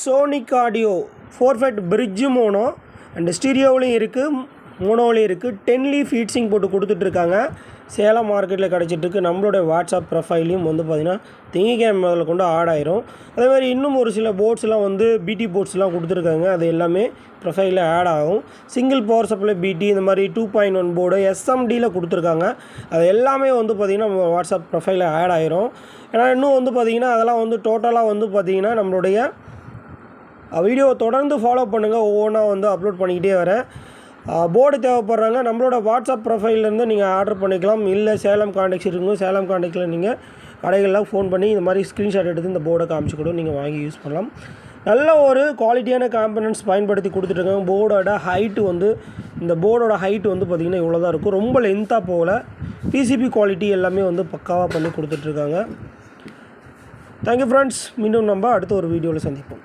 Sonic audio 4-FET bridge mono and ஸ்டீரியோவிலையும் இருக்குது, மோனோவிலையும் இருக்குது. 10 லீஃப் ஹீட்ஸிங் போட்டு கொடுத்துட்ருக்காங்க. சேலம் மார்க்கெட்டில் கிடச்சிட்ருக்கு. நம்மளுடைய வாட்ஸ்அப் ப்ரொஃபைலையும் வந்து பார்த்திங்கன்னா திங்கக்கிழமை முதல்ல கொண்டு ஆட் ஆயிரும். அதேமாதிரி இன்னும் ஒரு சில போர்ட்ஸ்லாம் வந்து பிடி போர்ட்ஸ்லாம் கொடுத்துருக்காங்க. அது எல்லாமே ப்ரொஃபைலில் ஆட் ஆகும். சிங்கிள் பவர் சப்ளை பிடி இந்த மாதிரி 2.1 போர்டு எஸ்எம்டியில் கொடுத்துருக்காங்க. அது எல்லாமே வந்து பார்த்திங்கன்னா நம்ம வாட்ஸ்அப் ப்ரொஃபைலில் ஆட் ஆயிரும். ஏன்னா இன்னும் வந்து பார்த்திங்கன்னா அதெல்லாம் வந்து டோட்டலாக வந்து பார்த்திங்கன்னா நம்மளுடைய வீடியோவை தொடர்ந்து ஃபாலோ பண்ணுங்கள். ஒவ்வொன்றா வந்து அப்லோட் பண்ணிக்கிட்டே வரேன். போர்டு தேவைப்படுறாங்க நம்மளோட வாட்ஸ்அப் ப்ரொஃபைல்லேருந்து நீங்கள் ஆர்டர் பண்ணிக்கலாம். இல்லை சேலம் கான்டாக்ட்ஸ் இருக்குங்க, சேலம் கான்டாக்டில் நீங்கள் கடைகளில் ஃபோன் பண்ணி இந்த மாதிரி ஸ்க்ரீன்ஷாட் எடுத்து இந்த போர்டை காமிச்சு கூட நீங்கள் வாங்கி யூஸ் பண்ணலாம். நல்ல ஒரு குவாலிட்டியான காம்பனன்ட்ஸ் பயன்படுத்தி கொடுத்துட்ருக்காங்க. போர்டோட ஹைட்டு வந்து இந்த போர்டோட ஹைட்டு வந்து பார்த்திங்கன்னா இவ்வளோ தான் இருக்கும். ரொம்ப லென்த்தாக போகல. பிசிபி குவாலிட்டி எல்லாமே வந்து பக்காவாக பண்ணி கொடுத்துட்ருக்காங்க. Thank you friends. மீண்டும் நம்ம அடுத்த ஒரு வீடியோவில் சந்திப்போம்.